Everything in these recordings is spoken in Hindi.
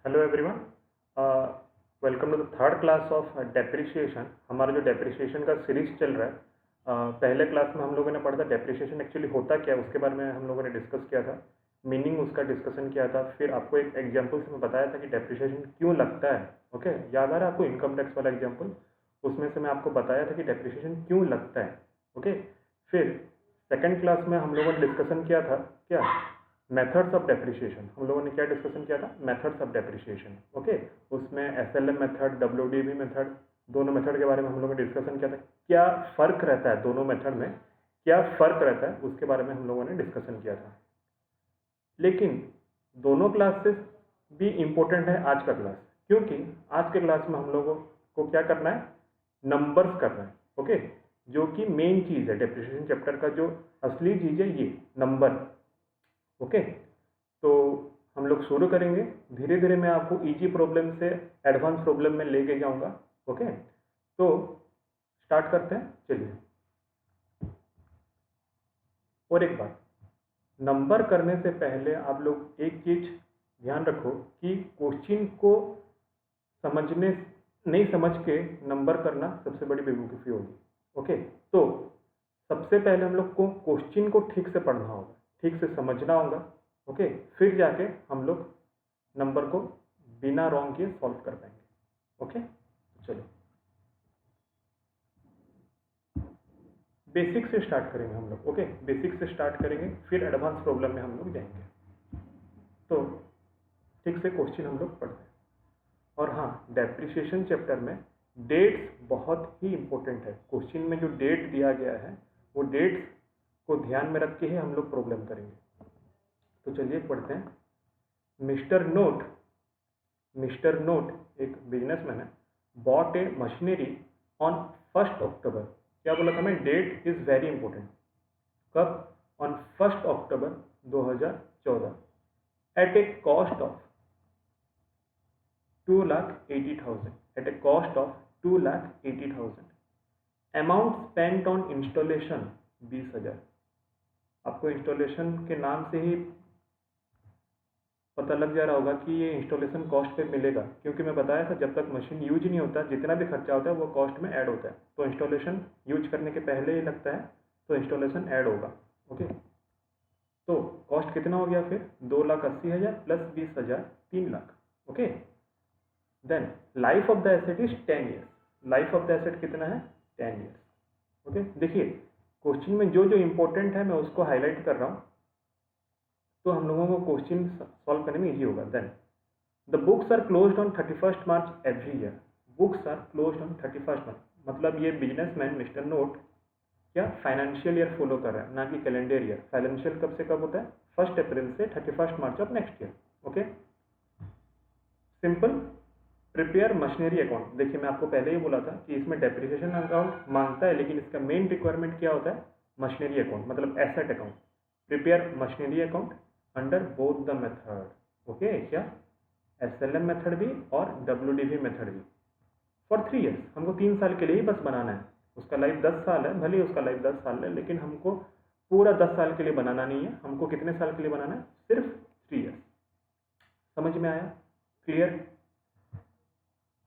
Hello everyone, welcome to the third class of depreciation. हमारा जो डेप्रिसिएशन का सीरीज चल रहा है, पहले क्लास में हम लोगों ने पढ़ा था डेप्रिसिएशन एक्चुअली होता क्या है, उसके बारे में हम लोगों ने डिस्कस किया था, मीनिंग उसका डिस्कशन किया था। फिर आपको एक एग्जांपल से मैं बताया था कि डेप्रिसिएशन क्यों लगता है। ओके, याद आ रहा है आपको इनकम टैक्स वाला एग्जाम्पल? उसमें से मैं आपको बताया था कि डेप्रिसिएशन क्यों लगता है। ओके, फिर सेकेंड क्लास में हम लोगों ने डिस्कशन किया था क्या, मेथड्स ऑफ डेप्रिसिएशन। हम लोगों ने क्या डिस्कशन किया था? Methods of depreciation. ओके, उसमें एसएलएम मेथड, डब्ल्यूडीवी मेथड, दोनों मेथड के बारे में हम लोगों ने डिस्कशन किया था। क्या फ़र्क रहता है दोनों मेथड में, क्या फ़र्क रहता है, उसके बारे में हम लोगों ने डिस्कशन किया था। लेकिन दोनों क्लासेस भी इम्पोर्टेंट है आज का क्लास, क्योंकि आज के क्लास में हम लोगों को क्या करना है? नंबर्स करना है। ओके, जो कि मेन चीज़ है डेप्रिसिएशन चैप्टर का, जो असली चीज़ है ये नंबर। ओके, तो हम लोग शुरू करेंगे। धीरे धीरे मैं आपको इजी प्रॉब्लम से एडवांस प्रॉब्लम में लेके जाऊंगा। ओके, तो स्टार्ट करते हैं, चलिए। और एक बात, नंबर करने से पहले आप लोग एक चीज ध्यान रखो कि क्वेश्चन को समझने नहीं समझ के नंबर करना सबसे बड़ी बेवकूफ़ी होगी। ओके, तो सबसे पहले हम लोग को क्वेश्चन को ठीक से पढ़ना होगा, ठीक से समझना होगा। ओके, फिर जाके हम लोग नंबर को बिना रॉन्ग किए सॉल्व कर पाएंगे। ओके, चलो बेसिक से स्टार्ट करेंगे हम लोग। ओके, बेसिक से स्टार्ट करेंगे, फिर एडवांस प्रॉब्लम में हम लोग जाएंगे। तो ठीक से क्वेश्चन हम लोग पढ़ते हैं। और हाँ, डेप्रिसिएशन चैप्टर में डेट्स बहुत ही इंपॉर्टेंट है। क्वेश्चन में जो डेट दिया गया है वो डेट्स को ध्यान में रख के ही हम लोग प्रॉब्लम करेंगे। तो चलिए पढ़ते हैं। मिस्टर नोट एक बिजनेसमैन है, bought a machinery on 1 October. क्या बोला था मैं? Date is very important. कब? On 1 October 2014 at a cost of 2,80,000। At a cost of 2,80,000। Amount spent on installation 20,000। आपको इंस्टॉलेशन के नाम से ही पता लग जा रहा होगा कि ये इंस्टॉलेशन कॉस्ट पे मिलेगा, क्योंकि मैं बताया था जब तक मशीन यूज नहीं होता जितना भी खर्चा होता है वो कॉस्ट में ऐड होता है। तो इंस्टॉलेशन यूज करने के पहले ही लगता है, तो इंस्टॉलेशन ऐड होगा। ओके, तो कॉस्ट कितना हो गया फिर? 2,80,000 plus 20,000, 3,00,000। Okay, then life of the asset is 10 years. Life of the asset कितना है? 10 ईयर्स। ओके, देखिए क्वेश्चन में जो जो इंपॉर्टेंट है मैं उसको हाईलाइट कर रहा हूँ, तो हम लोगों को क्वेश्चन सॉल्व करने में इजी होगा। Then the books are closed on 31 March every year. Books are closed on 31 March, मतलब ये बिजनेसमैन मिस्टर नोट क्या फाइनेंशियल ईयर फॉलो कर रहा है, ना कि कैलेंडर ईयर। फाइनेंशियल कब से कब होता है? 1 अप्रैल से 31 March of next year. Okay, simple. Prepare machinery account. देखिए मैं आपको पहले ही बोला था कि इसमें डेप्रिसिएशन अकाउंट मांगता है, लेकिन इसका मेन रिक्वायरमेंट क्या होता है? मशीनरी अकाउंट, मतलब asset account. Prepare machinery account under both the method. Okay, क्या एसएलएम मेथड भी और डब्ल्यूडीवी मेथड भी, फॉर 3 ईयर्स। हमको 3 साल के लिए ही बस बनाना है। उसका लाइफ 10 साल है, भले ही उसका लाइफ 10 साल है, लेकिन हमको पूरा 10 साल के लिए बनाना नहीं है। हमको कितने साल के लिए बनाना है? सिर्फ 3 ईयर्स। समझ में आया? क्लियर?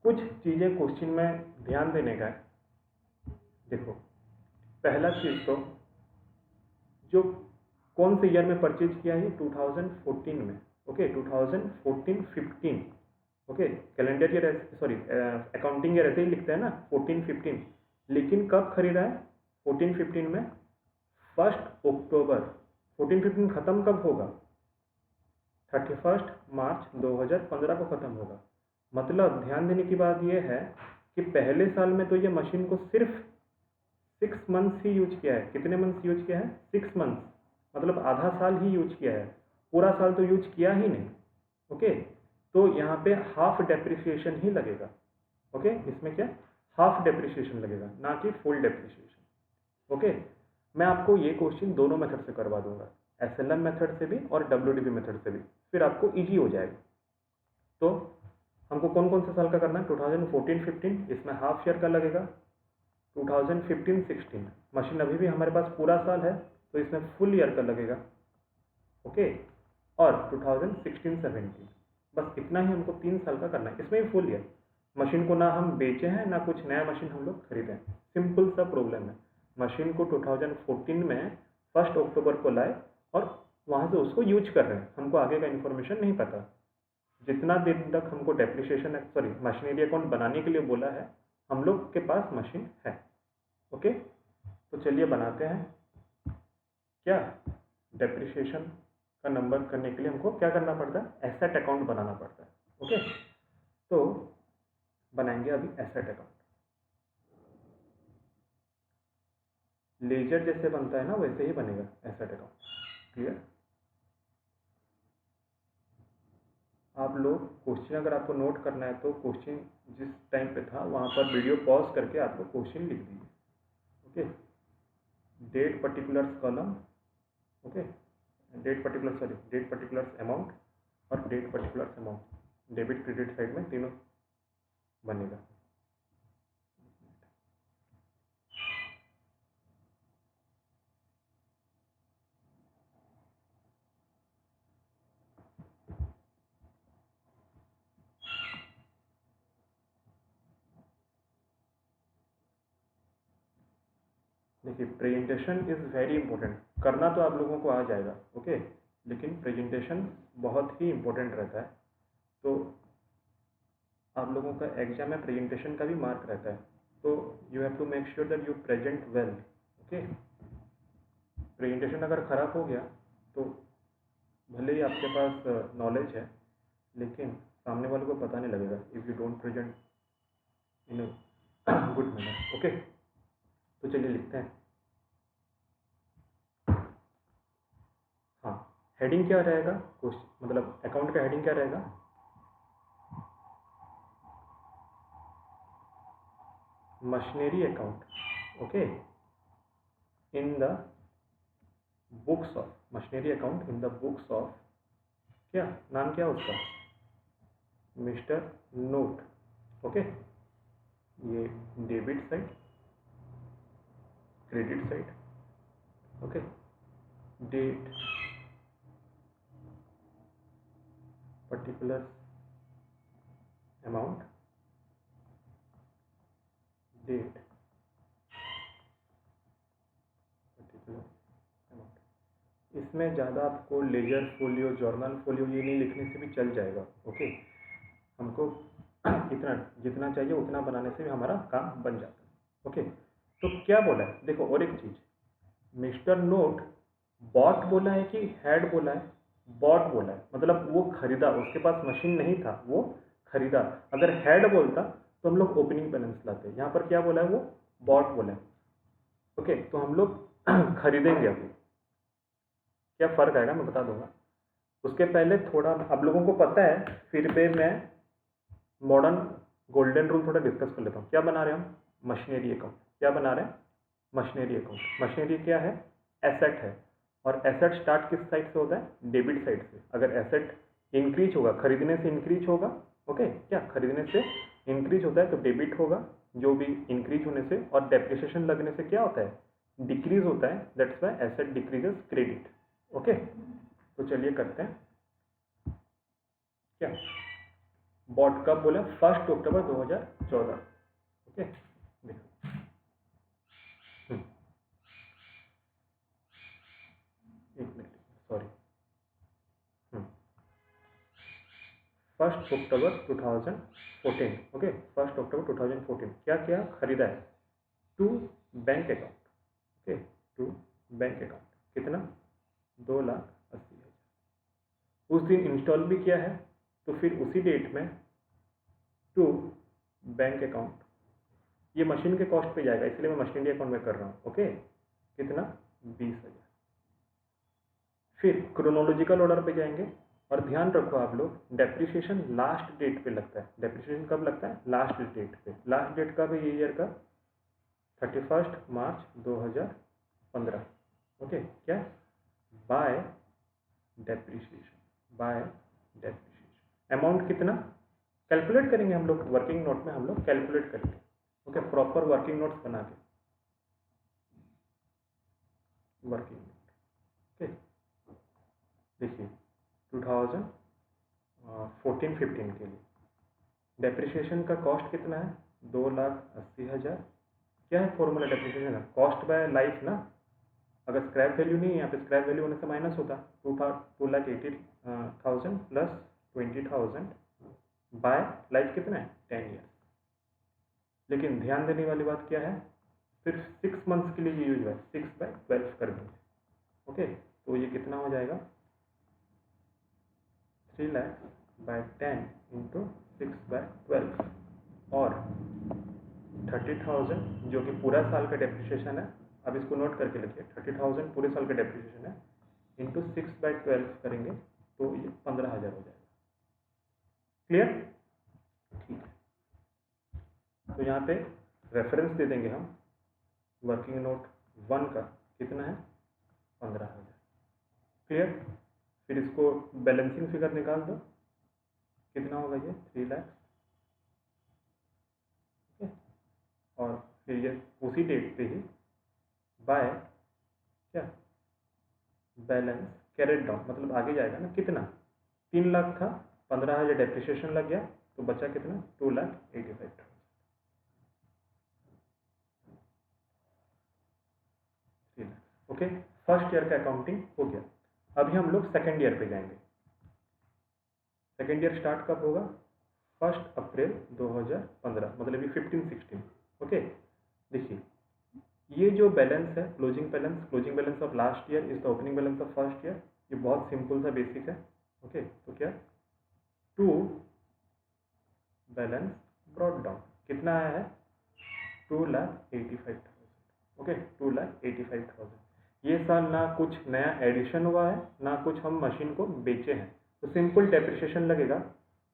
कुछ चीज़ें क्वेश्चन में ध्यान देने का है। देखो, पहला चीज़ तो जो कौन से ईयर में परचेज किया है? 2014 में। Okay, 2014-15। Okay, calendar year, sorry accounting year ऐसे ही लिखते हैं ना, 14-15, लेकिन कब खरीदा है? 14-15 में 1 अक्टूबर। 14-15 ख़त्म कब होगा? 31 मार्च 2015 को ख़त्म होगा। मतलब ध्यान देने की बात यह है कि पहले साल में तो ये मशीन को सिर्फ 6 मंथ्स ही यूज किया है। कितने मंथ्स यूज किया है? 6 मंथ्स, मतलब आधा साल ही यूज किया है, पूरा साल तो यूज किया ही नहीं। ओके, तो यहाँ पे हाफ डेप्रिसिएशन ही लगेगा। ओके, इसमें क्या? हाफ डेप्रिसिएशन लगेगा, ना कि फुल डेप्रिसिएशन। ओके, मैं आपको ये क्वेश्चन दोनों मेथड से करवा दूंगा, एसएलएम मेथड से भी और डब्ल्यूडीवी मेथड से भी, फिर आपको इजी हो जाएगा। तो हमको कौन कौन से साल का करना है? 2014-15, इसमें हाफ ईयर का लगेगा। 2015-16 मशीन अभी भी हमारे पास पूरा साल है, तो इसमें फुल ईयर का लगेगा। ओके, और 2016-17, बस इतना ही हमको 3 साल का करना है, इसमें भी फुल ईयर। मशीन को ना हम बेचे हैं ना कुछ नया मशीन हम लोग खरीदे हैं, सिंपल सा प्रॉब्लम है। मशीन को 2014 में 1 अक्टूबर को लाए और वहाँ से उसको यूज कर रहे हैं, हमको आगे का इन्फॉर्मेशन नहीं पता। जितना दिन तक हमको डेप्रिसिएशन सॉरी मशीनरी अकाउंट बनाने के लिए बोला है, हम लोग के पास मशीन है। ओके, तो चलिए बनाते हैं। क्या डेप्रिसिएशन का नंबर करने के लिए हमको क्या करना पड़ता है, एसेट अकाउंट बनाना पड़ता है। ओके, तो बनाएंगे अभी एसेट अकाउंट। लेजर जैसे बनता है ना वैसे ही बनेगा एसेट अकाउंट। क्लियर? आप लोग क्वेश्चन अगर आपको नोट करना है तो क्वेश्चन जिस टाइम पे था वहाँ पर वीडियो पॉज करके आप लोग क्वेश्चन लिख दीजिए। Okay, date particulars column, okay, date particulars amount और date particulars amount, debit credit side में तीनों बनेगा। देखिए, प्रेजेंटेशन इज़ वेरी इंपॉर्टेंट। करना तो आप लोगों को आ जाएगा, ओके, लेकिन प्रेजेंटेशन बहुत ही इंपॉर्टेंट रहता है। तो आप लोगों का एग्जाम में प्रेजेंटेशन का भी मार्क रहता है, तो you have to make sure that you present well. Okay, presentation अगर ख़राब हो गया तो भले ही आपके पास नॉलेज है लेकिन सामने वाले को पता नहीं लगेगा if you don't present in good manner. Okay, तो चलिए लिखते हैं। हाँ, हेडिंग क्या रहेगा, क्वेश्चन मतलब अकाउंट का हेडिंग क्या रहेगा, machinery account. Okay, in the books of machinery account in the books of, क्या नाम क्या उसका, मिस्टर नोट। ओके, ये debit side, credit side. Okay, date particular amount, date particular amount. इसमें ज़्यादा आपको लेजर फोलियो, जर्नल फोलियो ये नहीं लिखने से भी चल जाएगा। ओके, हमको इतना जितना चाहिए उतना बनाने से भी हमारा काम बन जाता है। ओके, तो क्या बोला है, देखो और एक चीज़, मिस्टर नोट बॉट बोला है कि हैड बोला है, बॉट बोला है, मतलब वो खरीदा, उसके पास मशीन नहीं था वो खरीदा। अगर हैड बोलता तो हम लोग ओपनिंग बैलेंस लाते, यहाँ पर क्या बोला है, वो बॉट बोला है। ओके, तो हम लोग खरीदेंगे। अभी क्या फ़र्क आएगा मैं बता दूंगा। उसके पहले थोड़ा आप लोगों को पता है, फिर भी मैं मॉडर्न गोल्डन रूल थोड़ा डिस्कस कर लेता हूँ। क्या बना रहे हैं हम, मशीनरी अकाउंट। क्या बना रहे हैं, मशीनरी अकाउंट। मशीनरी क्या है, एसेट है, और एसेट स्टार्ट किस साइड से होता है, डेबिट साइड से। अगर एसेट इंक्रीज होगा, खरीदने से इंक्रीज होगा, ओके, क्या खरीदने से इंक्रीज होता है तो डेबिट होगा, जो भी इंक्रीज होने से, और डेप्रिसिएशन लगने से क्या होता है, डिक्रीज होता है, that's why asset decreases credit. Okay, तो चलिए करते हैं। क्या बॉट कब बोला, 1 अक्टूबर 2014। ओके, देखो, एक मिनट, सॉरी, 1 अक्टूबर 2014। ओके, 1 अक्टूबर 2014 क्या क्या खरीदा है, to bank account. Okay, to bank account, कितना, 2,80,000। उस दिन इंस्टॉल भी किया है, तो फिर उसी डेट में टू बैंक अकाउंट, ये मशीन के कॉस्ट पे जाएगा इसलिए मैं मशीनरी अकाउंट में कर रहा हूँ। ओके, कितना, 20,000। फिर क्रोनोलॉजिकल ऑर्डर पे जाएंगे, और ध्यान रखो आप लोग, डेप्रिसिएशन लास्ट डेट पे लगता है। डेप्रिसिएशन कब लगता है, लास्ट डेट पे। लास्ट डेट कब है, ये ईयर का 31 मार्च 2015। ओके, क्या, bye depreciation, bye depreciation. Amount कितना कैलकुलेट करेंगे हम लोग, वर्किंग नोट में हम लोग कैलकुलेट करेंगे। ओके, प्रॉपर वर्किंग नोट्स बना के, वर्किंग नोट। ओके, देखिए 2014 14-15 के लिए डेप्रिसिएशन का कॉस्ट कितना है? 2,80,000। क्या है फॉर्मूला डेप्रिसिएशन का? कॉस्ट बाय लाइफ ना। अगर स्क्रैप वैल्यू नहीं है यहाँ पे, स्क्रैप वैल्यू होने से माइनस होता। 2,80,000 प्लस 20,000 बाय लाइफ कितना है? 10 ईयर्स। लेकिन ध्यान देने वाली बात क्या है, सिर्फ 6 मंथ्स के लिए ये यूज हुआ है, 6/12 कर देंगे। ओके, तो ये कितना हो जाएगा? 3 लाख बाय 10 इंटू 6/12 और 30,000 जो कि पूरा साल का डेप्रिसिएशन है। अब इसको नोट करके लिखिए, 30,000 पूरे साल का डेप्रिसिएशन है, इंटू 6/12 करेंगे तो ये 15,000 हो जाएगा। क्लियर? ठीक है, तो यहाँ पे रेफरेंस दे देंगे हम, वर्किंग नोट 1 का कितना है? 15,000। क्लियर? फिर इसको बैलेंसिंग फिगर निकाल दो, कितना होगा ये? 3 लाख। और फिर ये उसी डेट पे ही बाय क्या? बैलेंस कैरेट डाउन, मतलब आगे जाएगा ना। कितना? 3 लाख था, 15,000 डेप्रिसिएशन लग गया, तो बचा कितना? 2,85,000। ओके, फर्स्ट ईयर का अकाउंटिंग हो गया। अभी हम लोग सेकेंड ईयर पे जाएंगे। सेकेंड ईयर स्टार्ट कब होगा? 1 अप्रैल 2015, मतलब ये 15-16। ओके, देखिए ये जो बैलेंस है, closing balance of last year is the opening balance of first year. ये बहुत सिंपल सा बेसिक है। ओके, तो क्या? टू बैलेंस ब्रॉट डाउन कितना आया है? 2,85,000। ओके, 2,85,000। ये साल ना कुछ नया एडिशन हुआ है, ना कुछ हम मशीन को बेचे हैं, तो सिंपल डेप्रिसिएशन लगेगा।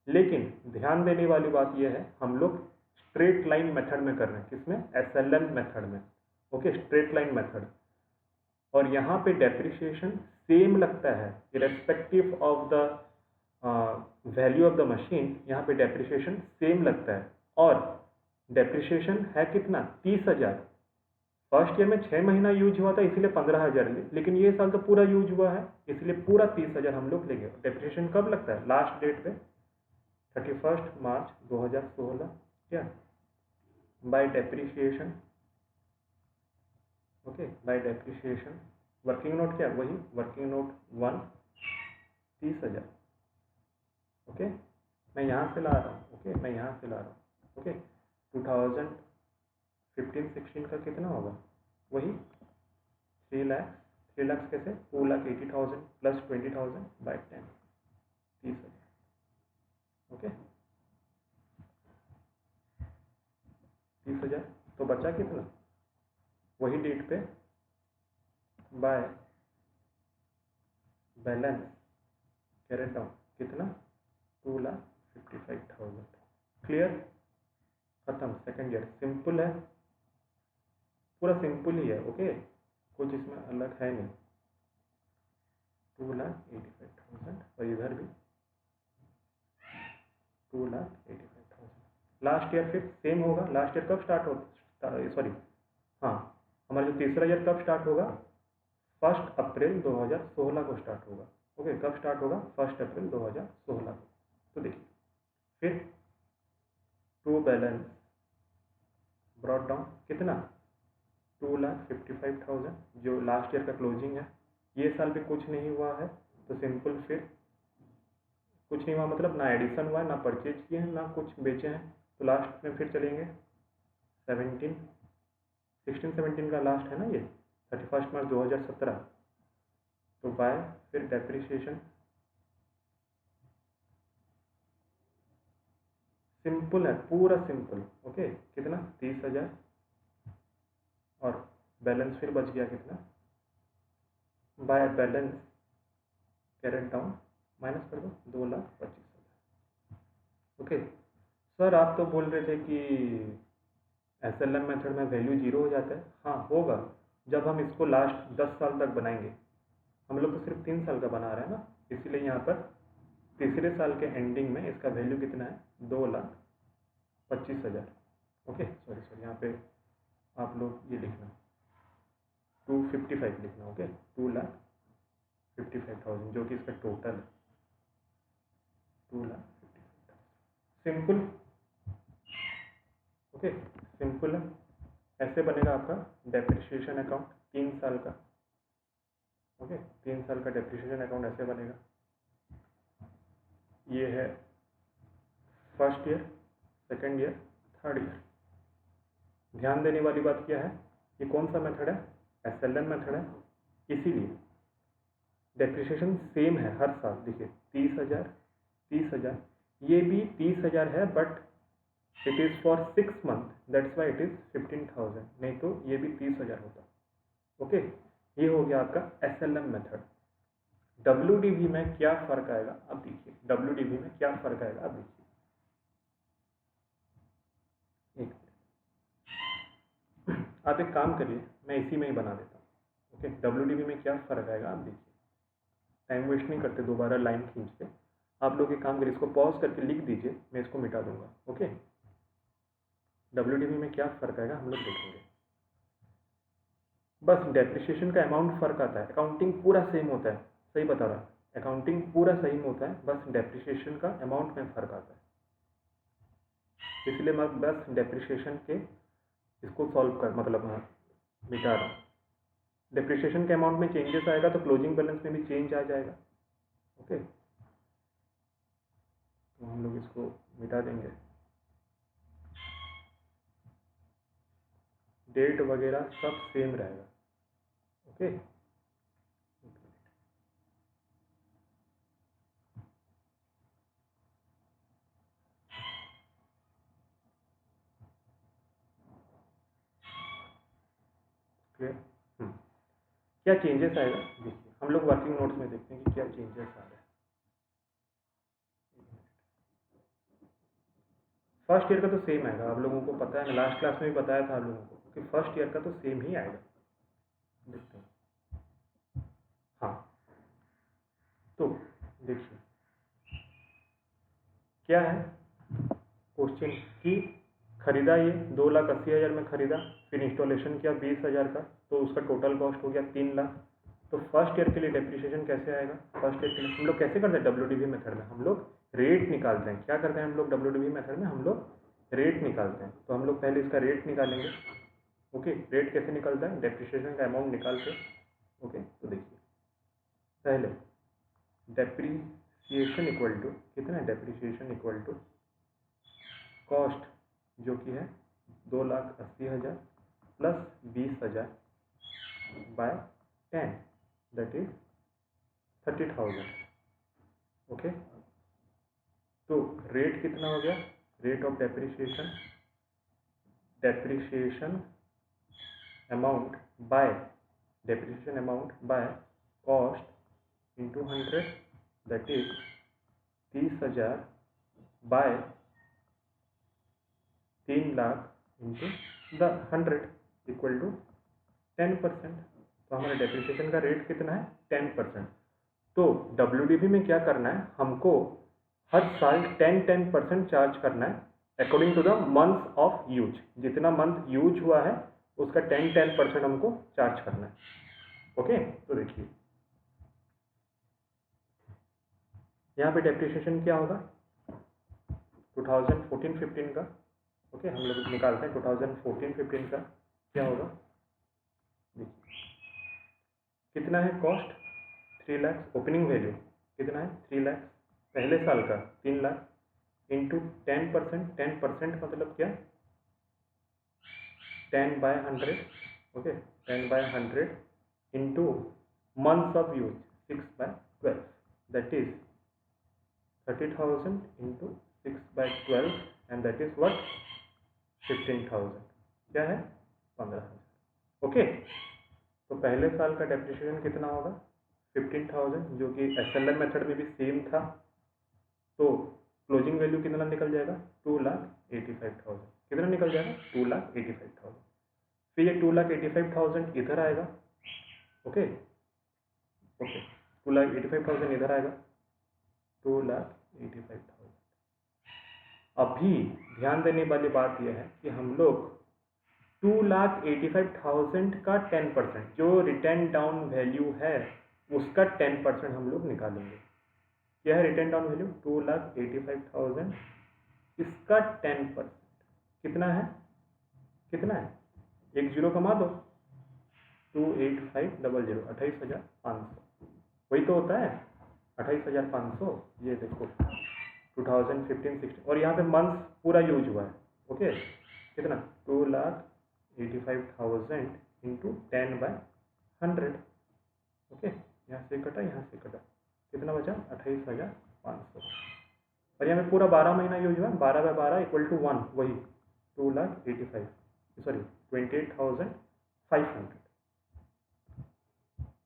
लेकिन ध्यान देने वाली बात यह है, हम लोग स्ट्रेट लाइन मेथड में कर रहे हैं। किसमें? SLM मेथड में। Okay, straight line method. और यहाँ पे डेप्रिसिएशन सेम लगता है irrespective of the value of the machine. यहाँ पे डेप्रिसिएशन सेम लगता है। और डेप्रिसिएशन है कितना? 30,000। फर्स्ट ईयर में 6 महीना यूज हुआ था, इसीलिए 15,000, लेकिन ये साल तो पूरा यूज हुआ है, इसलिए पूरा 30,000 हम लोग लेंगे। डेप्रिसिएशन कब लगता है? लास्ट डेट पे 31 मार्च 2016। क्या? Bye depreciation. Okay, bye depreciation working note क्या? वही वर्किंग नोट 1, 30,000। ओके, मैं यहाँ से ला रहा हूँ। ओके, मैं यहाँ से ला रहा हूँ। ओके, 2015-16 का कितना होगा? वही 3 लाख। 3 लाख कैसे? 2,80,000 प्लस 20,000 बाय 10, 30,000। ओके, 30,000। तो बचा कितना? वही डेट पे बाय बैलेंस कैरेट डाउन कितना? 2,55,000। क्लियर? खत्म। सेकेंड ईयर सिंपल है, पूरा सिंपल ही है। ओके, कुछ इसमें अलग है नहीं। 2,85,000 और इधर भी 2,85,000। लास्ट ईयर फिर सेम होगा। लास्ट ईयर कब स्टार्ट होता? सॉरी, हाँ, हमारा जो तीसरा ईयर कब स्टार्ट होगा? 1 अप्रैल 2016 को स्टार्ट होगा। ओके, कब स्टार्ट होगा? 1 अप्रैल 2016 को। तो देखिए फिर टू बैलेंस ब्रॉट डाउन कितना? 2,55,000 जो लास्ट ईयर का क्लोजिंग है। ये साल भी कुछ नहीं हुआ है, तो सिंपल फिर कुछ नहीं हुआ मतलब ना एडिशन हुआ है, ना परचेज किए हैं, ना कुछ बेचे हैं। तो लास्ट में फिर चलेंगे 16-17 का लास्ट है ना ये, 31 मार्च 2017। तो बाय फिर डेप्रिसिएशन सिंपल है, पूरा सिंपल। ओके, कितना? 30,000 और बैलेंस फिर बच गया कितना? By balance carried down minus कर दो 2,25,000। ओके सर, आप तो बोल रहे थे कि SLM मेथड में वैल्यू 0 हो जाता है। हाँ होगा, जब हम इसको लास्ट 10 साल तक बनाएंगे। हम लोग तो सिर्फ 3 साल का बना रहे हैं ना, इसीलिए यहाँ पर तीसरे साल के एंडिंग में इसका वैल्यू कितना है? 2,25,000। ओके, सॉरी यहाँ पे आप लोग ये लिखना 255 लिखना। ओके, 2,55,000 जो कि इसका टोटल है 2,55,000। सिंपल, ओके सिंपल है। ऐसे बनेगा आपका डेप्रिसिएशन अकाउंट 3 साल का, ओके 3 साल का डेप्रिसिएशन अकाउंट ऐसे बनेगा। ये है first year, second year, third year. ध्यान देने वाली बात क्या है, ये कौन सा मेथड है, SLM मेथड है, इसीलिए डेप्रिसिएशन सेम है हर साल। देखिए 30,000, 30,000, ये भी 30,000 है, but it is for 6 month, that's why it is 15,000, नहीं तो ये भी 30,000 होता। ओके, ये हो गया आपका SLM मेथड। WDV में क्या फ़र्क आएगा अब देखिए, WDV में क्या फ़र्क आएगा अब देखिए, आप एक काम करिए, मैं इसी में ही बना देता हूँ। ओके, WDV में क्या फ़र्क आएगा आप देखिए, टाइम वेस्ट नहीं करते, दोबारा लाइन खींच के आप लोग एक काम करिए, इसको पॉज करके लिख दीजिए, मैं इसको मिटा दूंगा। ओके, WDV में क्या फ़र्क आएगा हम लोग देखेंगे। बस डेप्रिसिएशन का अमाउंट फ़र्क आता है, अकाउंटिंग पूरा सेम होता है, सही बता रहा हूँ, अकाउंटिंग पूरा सेम होता है, बस डेप्रिसिएशन का अमाउंट में फ़र्क आता है। इसलिए मैं बस डेप्रिसिएशन के इसको सॉल्व कर मतलब मिटा रहा हूँ। डेप्रिसिएशन के अमाउंट में चेंजेस आएगा तो क्लोजिंग बैलेंस में भी चेंज आ जाएगा। ओके, तो हम लोग इसको मिटा देंगे, डेट वगैरह सब सेम रहेगा। Okay, clear. क्या चेंजेस आएगा देखिए, हम लोग वर्किंग नोट्स में देखते हैं कि क्या चेंजेस आ रहे हैं। फर्स्ट ईयर का तो सेम आएगा, आप लोगों को पता है, मैं लास्ट क्लास में भी बताया था आप लोगों को कि फर्स्ट ईयर का तो सेम ही आएगा। देखते हैं, हाँ तो देखिए क्या है क्वेश्चन की, खरीदा ये 2,80,000 में खरीदा, फिर इंस्टॉलेशन किया 20,000 का, तो उसका टोटल कॉस्ट हो गया 3 लाख। तो फर्स्ट ईयर के लिए डेप्रिसिएशन कैसे आएगा, फर्स्ट ईयर के लिए हम लोग कैसे करते हैं, WDV मेथड में हम लोग रेट निकालते हैं। क्या करते हैं हम लोग WDV मेथड में, हम लोग रेट निकालते हैं। तो हम लोग पहले इसका रेट निकालेंगे। ओके, रेट कैसे निकलता है, डेप्रिसिएशन का अमाउंट निकाल के। ओके, तो देखिए पहले डेप्रिसिएशन इक्वल टू कितना है, डेप्रिसिएशन इक्वल टू कॉस्ट जो कि है 2,80,000 plus 20,000 by 10, that is 30,000। Okay, तो रेट कितना हो गया, rate of depreciation, depreciation amount by depreciation amount by cost into 100, that is 30,000 by 3 lakh into 100 equal to 10%। तो हमारा डेप्रिसिएशन का रेट कितना है, 10%। तो WDV में क्या करना है, हमको हर साल 10% चार्ज करना है according to the month of use. जितना मंथ यूज हुआ है उसका 10% हमको चार्ज करना है। ओके, तो देखिए यहाँ पे डेप्रिसिएशन क्या होगा 2014-15 का। ओके, हम लोग निकालते हैं 2014-15 का क्या होगा। देखिए कितना है कॉस्ट, 3 लाख, ओपनिंग वैल्यू कितना है 3 लाख, पहले साल का 3 लाख इंटू 10%, 10% मतलब क्या 10/100। Okay, 10/100 into months of use 6/12, that is 30,000 into 6/12 and that is what 15,000, क्या है 15,000। ओके, तो पहले साल का डेप्रिसिएशन कितना होगा 15,000, जो कि SLM मेथड में भी सेम था। तो क्लोजिंग वैल्यू कितना निकल जाएगा 2,85,000, कितना निकल जाएगा 2,85,000। फिर ये 2,85,000 इधर आएगा। ओके ओके, 2,85,000 इधर आएगा, 2,85,000। अभी ध्यान देने वाली बात यह है कि हम लोग 2,85,000 का 10%, जो रिटर्न डाउन वैल्यू है उसका 10% हम लोग निकालेंगे। क्या है रिटर्न डाउन वैल्यू 2,85,000 इसका 10%, कितना है, कितना है, एक जीरो कमा दो, 28500, 28,500, वही तो होता है 28,500। ये देखो 2015-16, और यहाँ पे मंथ्स पूरा यूज हुआ है। ओके, कितना, 2,85,000 इंटू 10/100। ओके, यहाँ से कटा, यहाँ से कटा, कितना बचा, 28,500। और यहाँ पे पूरा 12 महीना यूज हुआ है, 12/12 इक्वल टू 1, वही 28,500।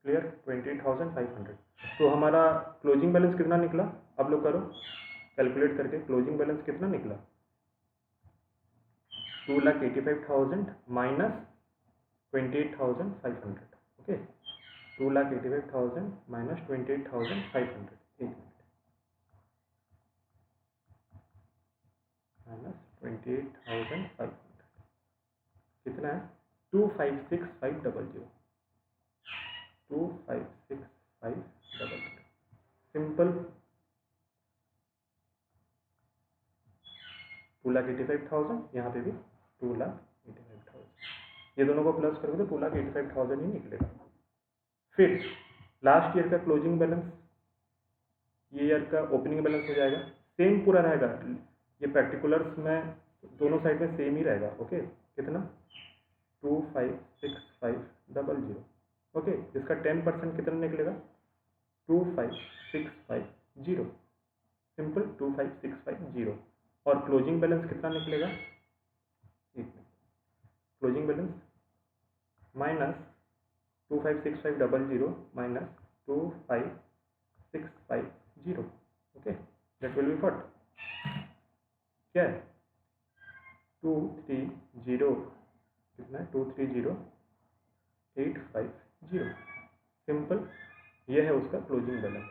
क्लियर, 28,500। तो हमारा क्लोजिंग बैलेंस कितना निकला, अब लोग करो कैलकुलेट करके, क्लोजिंग बैलेंस कितना निकला, 2,85,000 माइनस 28,500। ओके, 2,85,000 माइनस 28,500, एक मिनट, माइनस 28,500 कितना है, 2,56,500, 2,56,500। सिंपल, 2,85,000, यहाँ पे भी 2,85,000, ये दोनों को प्लस करोगे तो 2,85,000 ही निकलेगा। फिर लास्ट ईयर का क्लोजिंग बैलेंस, ये ईयर का ओपनिंग बैलेंस हो जाएगा, सेम पूरा रहेगा, ये पर्टिकुलर्स में दोनों साइड में सेम ही रहेगा। ओके, कितना, 2,56,500। ओके, इसका 10% कितना निकलेगा, 2,5,650, सिंपल 2,5,650। और क्लोजिंग बैलेंस कितना निकलेगा, closing balance minus 2,5,650 minus 2,5,650। Okay, that will be what, क्या है, 230, कितना है, 230,850। सिंपल, ये है उसका क्लोजिंग बैलेंस।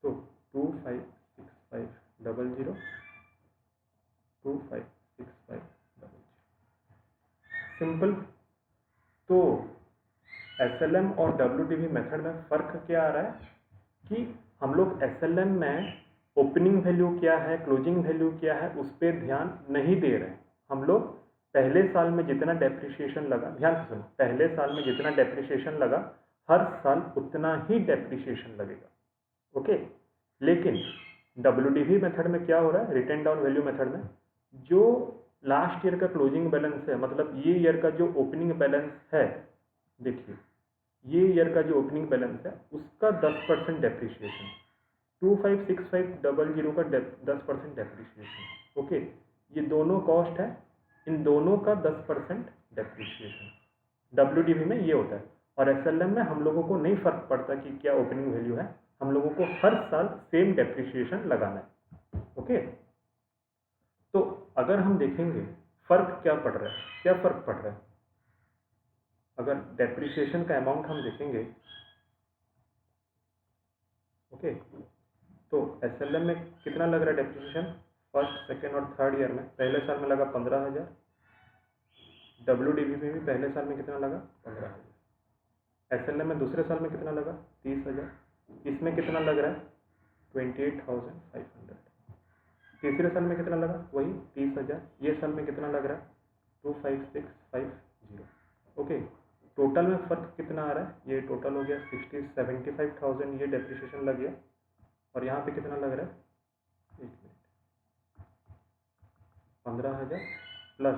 तो 2,5,650, 2,5,650, सिंपल। तो SLM और WDV मेथड में फ़र्क क्या आ रहा है कि हम लोग SLM में ओपनिंग वैल्यू क्या है, क्लोजिंग वैल्यू क्या है, उस पर ध्यान नहीं दे रहे हैं। हम लोग पहले साल में जितना डेप्रिसिएशन लगा, ध्यान से सुनो, पहले साल में जितना डेप्रिसिएशन लगा हर साल उतना ही डेप्रिसिएशन लगेगा। ओके, लेकिन WDV मेथड में क्या हो रहा है, रिटन डाउन वैल्यू मेथड में, जो लास्ट ईयर का क्लोजिंग बैलेंस है, मतलब ये ईयर का जो ओपनिंग बैलेंस है, देखिए ये ईयर का जो ओपनिंग बैलेंस है उसका 10% डेप्रिसिएशन, 2,5,650 का 10% डेप्रिसिएशन। ओके, ये दोनों कॉस्ट है, इन दोनों का 10% डेप्रिसिएशन WDV में ये होता है। और SLM में हम लोगों को नहीं फर्क पड़ता कि क्या ओपनिंग वैल्यू है, हम लोगों को हर साल सेम डेप्रिसिएशन लगाना है। ओके, तो अगर हम देखेंगे फर्क क्या पड़ रहा है, क्या फर्क पड़ रहा है, अगर डेप्रिसिएशन का अमाउंट हम देखेंगे, ओके, तो SLM में कितना लग रहा है डेप्रिसिएशन, फर्स्ट, सेकेंड और थर्ड ईयर में पहले साल में लगा 15,000, WDV में भी पहले साल में कितना लगा, 15,000। SLM में दूसरे साल में कितना लगा, 30,000। इसमें कितना लग रहा है, 28,500। तीसरे साल में कितना लगा, वही 30,000। ये साल में कितना लग रहा है, 2,5,650। ओके, टोटल में फ़र्क कितना आ रहा है, ये टोटल हो गया 75,000, ये डेप्रिसिएशन लग गया। और यहाँ पे कितना लग रहा है, 15,000 प्लस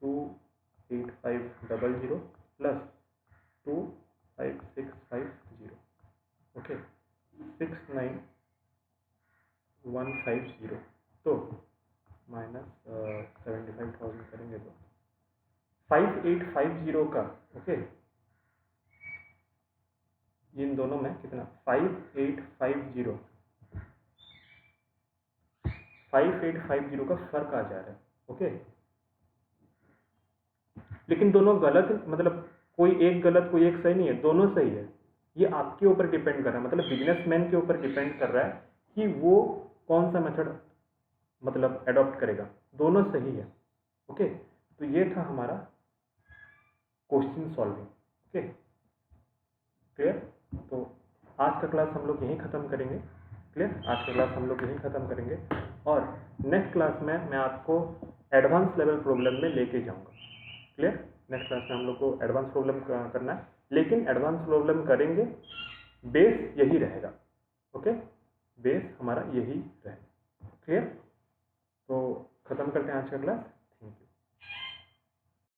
2,85,000 प्लस 2,5,650। ओके, 6,9,150। तो माइनस 75,000 करेंगे तो 5,850 का, ओके, इन दोनों में कितना, 5,850 का फर्क आ जा रहा है। ओके, लेकिन दोनों गलत, मतलब कोई एक गलत कोई एक सही नहीं है, दोनों सही है। ये आपके ऊपर डिपेंड कर रहा है, मतलब बिजनेसमैन के ऊपर डिपेंड कर रहा है कि वो कौन सा मेथड मतलब एडॉप्ट करेगा, दोनों सही है। ओके, तो ये था हमारा क्वेश्चन सॉल्विंग। Okay, clear. तो आज का क्लास हम लोग यहीं ख़त्म करेंगे। क्लियर। आज का क्लास हम लोग यहीं ख़त्म करेंगे और नेक्स्ट क्लास में मैं आपको एडवांस लेवल प्रॉब्लम में लेके जाऊंगा। क्लियर। नेक्स्ट क्लास में हम लोग को एडवांस प्रॉब्लम करना है, लेकिन एडवांस प्रॉब्लम करेंगे बेस यही रहेगा। ओके, बेस हमारा यही रहेगा। क्लियर। तो ख़त्म करते हैं आज का क्लास।